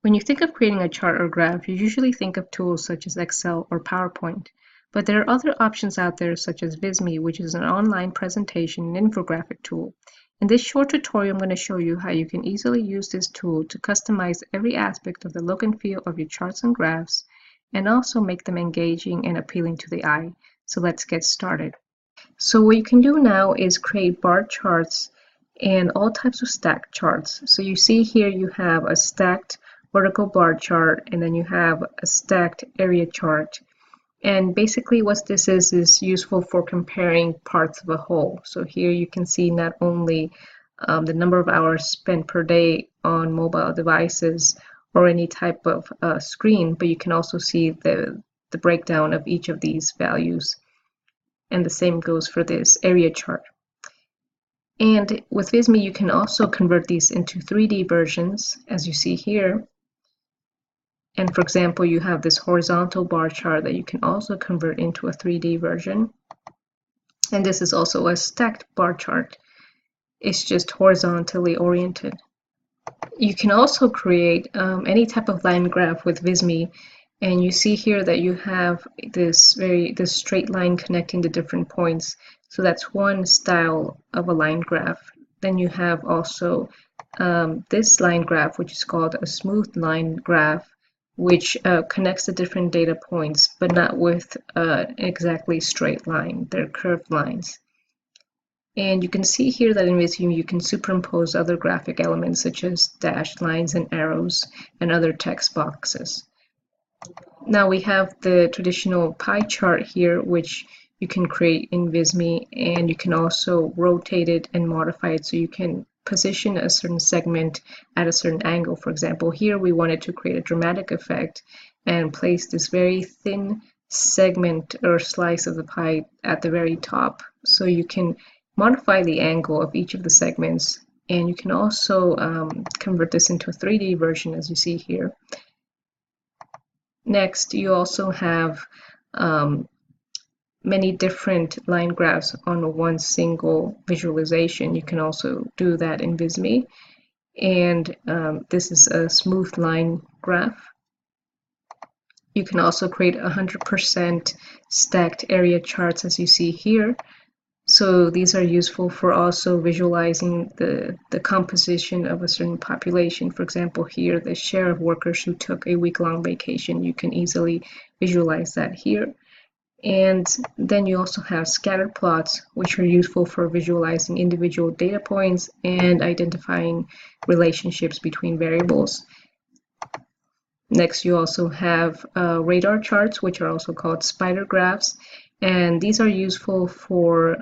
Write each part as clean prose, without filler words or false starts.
When you think of creating a chart or graph, you usually think of tools such as Excel or PowerPoint. But there are other options out there such as Visme, which is an online presentation and infographic tool. In this short tutorial, I'm going to show you how you can easily use this tool to customize every aspect of the look and feel of your charts and graphs, and also make them engaging and appealing to the eye. So let's get started. So what you can do now is create bar charts and all types of stacked charts. So you see here you have a stacked vertical bar chart, and then you have a stacked area chart. And basically what this is useful for comparing parts of a whole. So here you can see not only the number of hours spent per day on mobile devices or any type of screen, but you can also see the breakdown of each of these values. And the same goes for this area chart. And with Visme, you can also convert these into 3D versions, as you see here. And for example, you have this horizontal bar chart that you can also convert into a 3D version. And this is also a stacked bar chart. It's just horizontally oriented. You can also create any type of line graph with Visme. And you see here that you have this straight line connecting the different points. So that's one style of a line graph. Then you have also this line graph, which is called a smooth line graph, which connects the different data points, but not with an exactly straight line. They're curved lines. And you can see here that in Visme you can superimpose other graphic elements such as dashed lines and arrows and other text boxes. Now we have the traditional pie chart here, which you can create in Visme, and you can also rotate it and modify it so you can position a certain segment at a certain angle. For example, here we wanted to create a dramatic effect and place this very thin segment or slice of the pie at the very top. So you can modify the angle of each of the segments, and you can also convert this into a 3D version, as you see here. Next, you also have many different line graphs on one single visualization. You can also do that in Visme. And this is a smooth line graph. You can also create 100% stacked area charts, as you see here. So these are useful for also visualizing the composition of a certain population. For example, here, the share of workers who took a week-long vacation. You can easily visualize that here. And then you also have scatter plots, which are useful for visualizing individual data points and identifying relationships between variables. Next, you also have radar charts, which are also called spider graphs. And these are useful for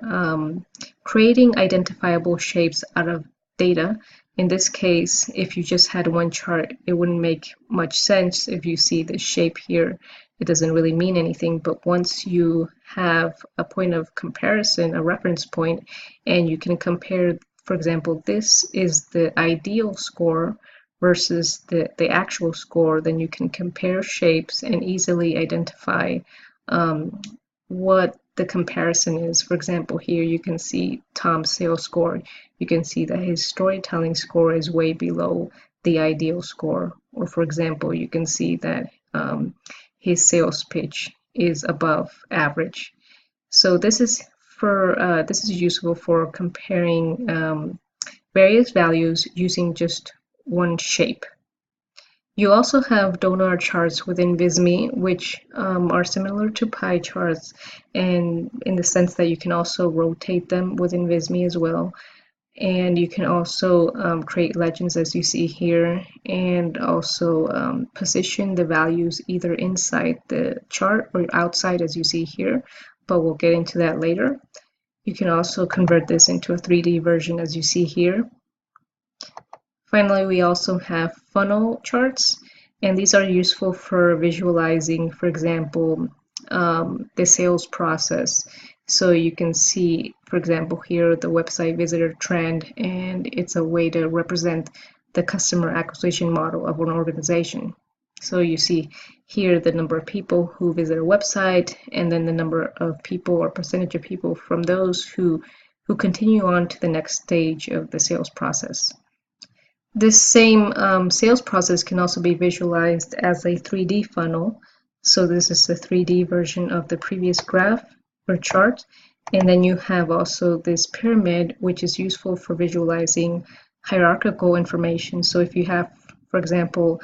creating identifiable shapes out of data. In this case, if you just had one chart, it wouldn't make much sense. If you see the shape here, it doesn't really mean anything. But once you have a point of comparison, a reference point, and you can compare, for example, this is the ideal score versus the actual score, then you can compare shapes and easily identify what the comparison is. For example, here you can see Tom's sales score. You can see that his storytelling score is way below the ideal score. Or for example, you can see that his sales pitch is above average. So this is useful for comparing various values using just one shape. You also have donut charts within Visme, which are similar to pie charts, and in the sense that you can also rotate them within Visme as well. And you can also create legends, as you see here, and also position the values either inside the chart or outside, as you see here, but we'll get into that later. You can also convert this into a 3D version, as you see here. Finally, we also have funnel charts, and these are useful for visualizing, for example, the sales process. So you can see, for example, here the website visitor trend, and it's a way to represent the customer acquisition model of an organization. So you see here the number of people who visit a website, and then the number of people or percentage of people from those who continue on to the next stage of the sales process. This same sales process can also be visualized as a 3D funnel. So this is the 3D version of the previous graph or chart. And then you have also this pyramid, which is useful for visualizing hierarchical information. So if you have, for example,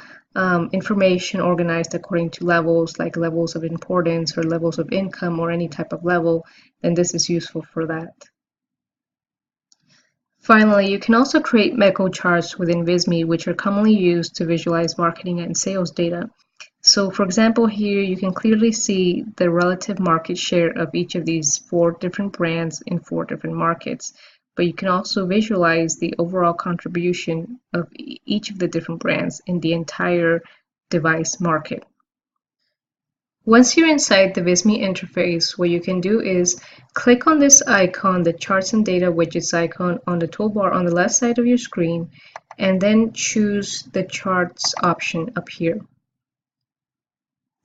information organized according to levels, like levels of importance or levels of income or any type of level, then this is useful for that. Finally, you can also create macro charts within Visme, which are commonly used to visualize marketing and sales data. So for example, here you can clearly see the relative market share of each of these 4 different brands in 4 different markets. But you can also visualize the overall contribution of each of the different brands in the entire device market. Once you're inside the Visme interface, what you can do is click on this icon, the Charts and Data Widgets icon on the toolbar on the left side of your screen, and then choose the Charts option up here.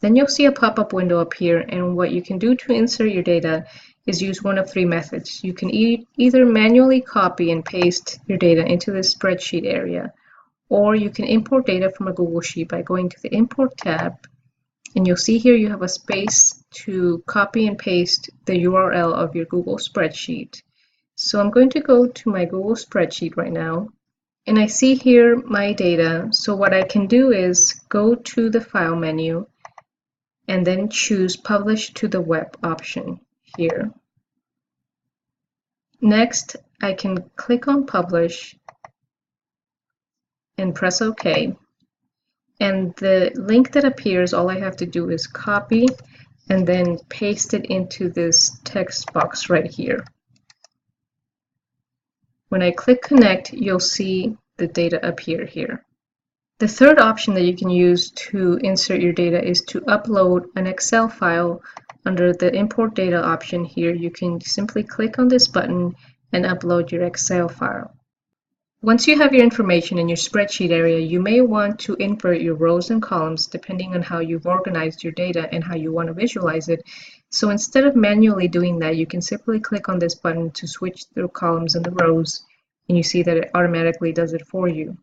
Then you'll see a pop-up window up here, and what you can do to insert your data is use one of 3 methods. You can either manually copy and paste your data into the spreadsheet area, or you can import data from a Google Sheet by going to the Import tab. And you'll see here you have a space to copy and paste the URL of your Google spreadsheet. So I'm going to go to my Google spreadsheet right now, and I see here my data. So what I can do is go to the File menu and then choose Publish to the Web option here. Next, I can click on Publish and press OK. And the link that appears, all I have to do is copy and then paste it into this text box right here. When I click Connect, you'll see the data appear here. The third option that you can use to insert your data is to upload an Excel file. Under the Import Data option here, you can simply click on this button and upload your Excel file. Once you have your information in your spreadsheet area, you may want to invert your rows and columns depending on how you've organized your data and how you want to visualize it. So instead of manually doing that, you can simply click on this button to switch the columns and the rows, and you see that it automatically does it for you.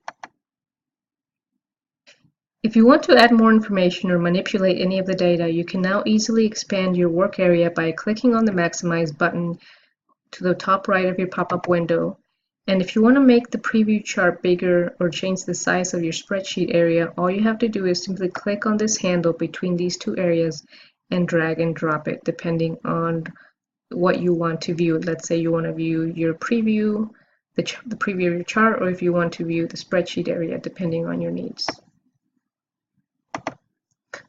If you want to add more information or manipulate any of the data, you can now easily expand your work area by clicking on the Maximize button to the top right of your pop-up window. And if you want to make the preview chart bigger or change the size of your spreadsheet area, all you have to do is simply click on this handle between these 2 areas and drag and drop it depending on what you want to view. Let's say you want to view your preview, the preview of your chart, or if you want to view the spreadsheet area depending on your needs.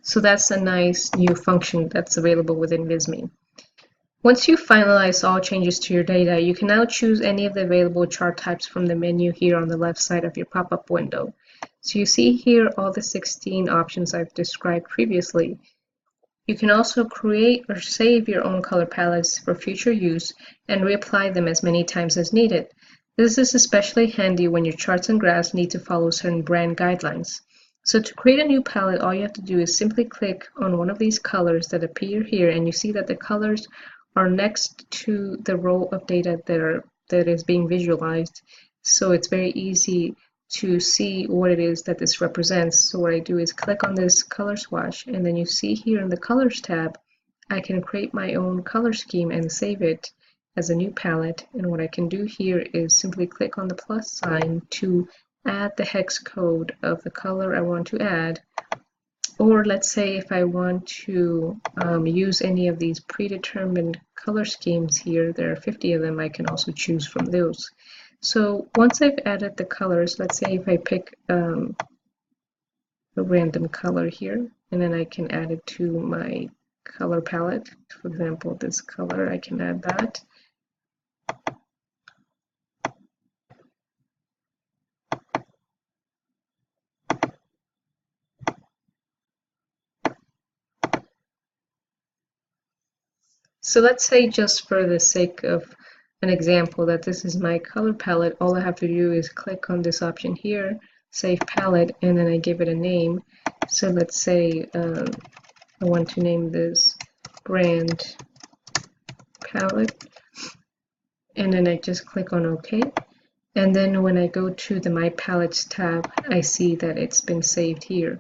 So that's a nice new function that's available within Visme. Once you've finalized all changes to your data, you can now choose any of the available chart types from the menu here on the left side of your pop-up window. So you see here all the 16 options I've described previously. You can also create or save your own color palettes for future use and reapply them as many times as needed. This is especially handy when your charts and graphs need to follow certain brand guidelines. So to create a new palette, all you have to do is simply click on one of these colors that appear here, and you see that the colors are next to the row of data that is being visualized. So it's very easy to see what it is that this represents. So what I do is click on this color swatch, and then you see here in the Colors tab, I can create my own color scheme and save it as a new palette. And what I can do here is simply click on the plus sign to add the hex code of the color I want to add. Or let's say if I want to use any of these predetermined color schemes here, there are 50 of them, I can also choose from those. So once I've added the colors, let's say if I pick a random color here, and then I can add it to my color palette. For example, this color, I can add that. So let's say just for the sake of an example that this is my color palette, all I have to do is click on this option here, Save Palette, and then I give it a name. So let's say I want to name this Brand Palette, and then I just click on OK. And then when I go to the My Palettes tab, I see that it's been saved here.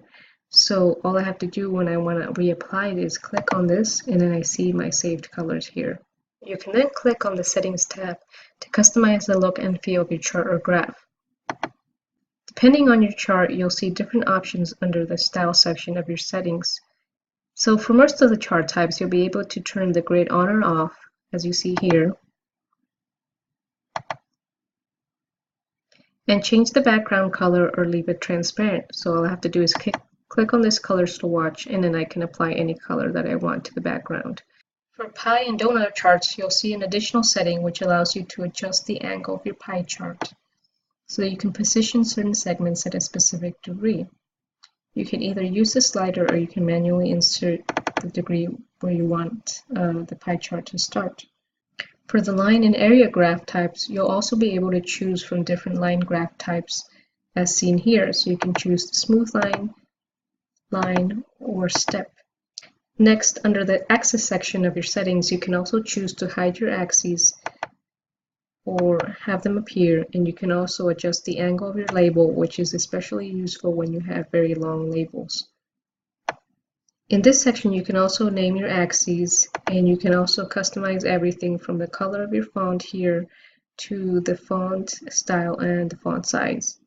So all I have to do when I want to reapply it is click on this, and then I see my saved colors here. You can then click on the Settings tab to customize the look and feel of your chart or graph. Depending on your chart, you'll see different options under the Style section of your settings. So for most of the chart types, you'll be able to turn the grid on or off, as you see here, and change the background color or leave it transparent. So all I have to do is click on this color swatch, and then I can apply any color that I want to the background. For pie and donut charts, you'll see an additional setting which allows you to adjust the angle of your pie chart so that you can position certain segments at a specific degree. You can either use the slider or you can manually insert the degree where you want the pie chart to start. For the line and area graph types, you'll also be able to choose from different line graph types as seen here. So you can choose the smooth line, or step. Next, under the axis section of your settings, you can also choose to hide your axes or have them appear, and you can also adjust the angle of your label, which is especially useful when you have very long labels. In this section, you can also name your axes, and you can also customize everything from the color of your font here to the font style and the font size.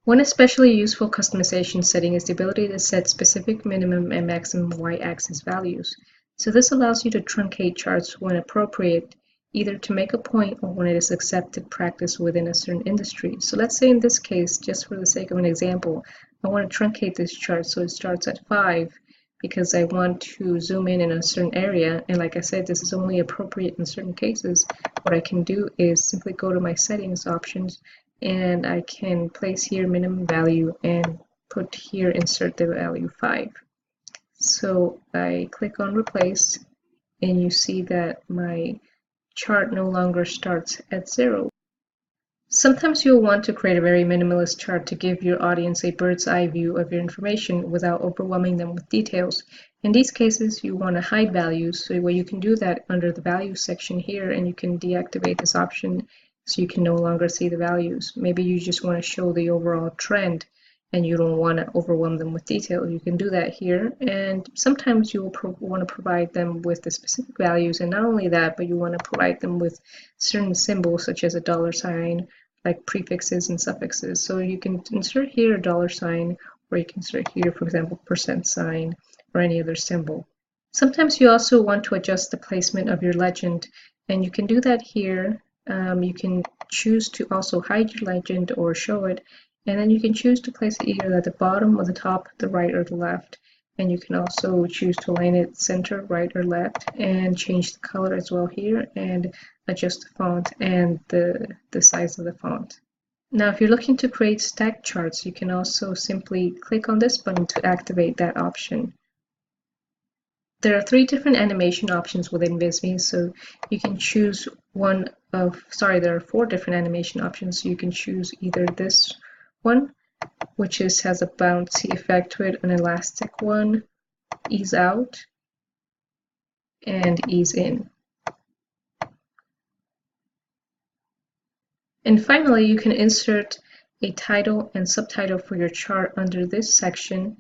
One especially useful customization setting is the ability to set specific minimum and maximum y-axis values. So this allows you to truncate charts when appropriate, either to make a point or when it is accepted practice within a certain industry. So let's say in this case, just for the sake of an example, I want to truncate this chart so it starts at 5 because I want to zoom in a certain area, and like I said, this is only appropriate in certain cases. What I can do is simply go to my settings options, and I can place here minimum value and put here insert the value 5. So I click on replace, and you see that my chart no longer starts at 0. Sometimes you'll want to create a very minimalist chart to give your audience a bird's eye view of your information without overwhelming them with details. In these cases, you want to hide values, so you can do that under the values section here, and you can deactivate this option so you can no longer see the values. Maybe you just want to show the overall trend and you don't want to overwhelm them with detail. You can do that here, and sometimes you will want to provide them with the specific values, and not only that, but you want to provide them with certain symbols such as a $sign, like prefixes and suffixes. So you can insert here a $sign, or you can insert here, for example, %, or any other symbol. Sometimes you also want to adjust the placement of your legend, and you can do that here. You can choose to also hide your legend or show it, and then you can choose to place it either at the bottom or the top, the right or the left. And you can also choose to align it center, right or left, and change the color as well here, and adjust the font and the size of the font. Now, if you're looking to create stacked charts, you can also simply click on this button to activate that option. There are 3 different animation options within Visme, so you can choose there are 4 different animation options, so you can choose either this one, which has a bouncy effect to it, an elastic one, ease out, and ease in. And finally, you can insert a title and subtitle for your chart under this section.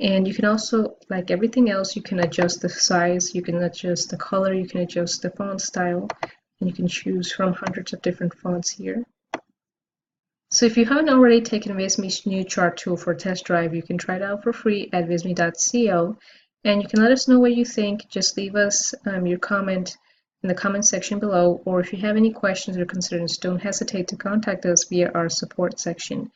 And you can also, like everything else, you can adjust the size, you can adjust the color, you can adjust the font style, and you can choose from hundreds of different fonts here. So if you haven't already taken Visme's new chart tool for a test drive, you can try it out for free at visme.co, and you can let us know what you think. Just leave us your comment in the comment section below, or if you have any questions or concerns, don't hesitate to contact us via our support section.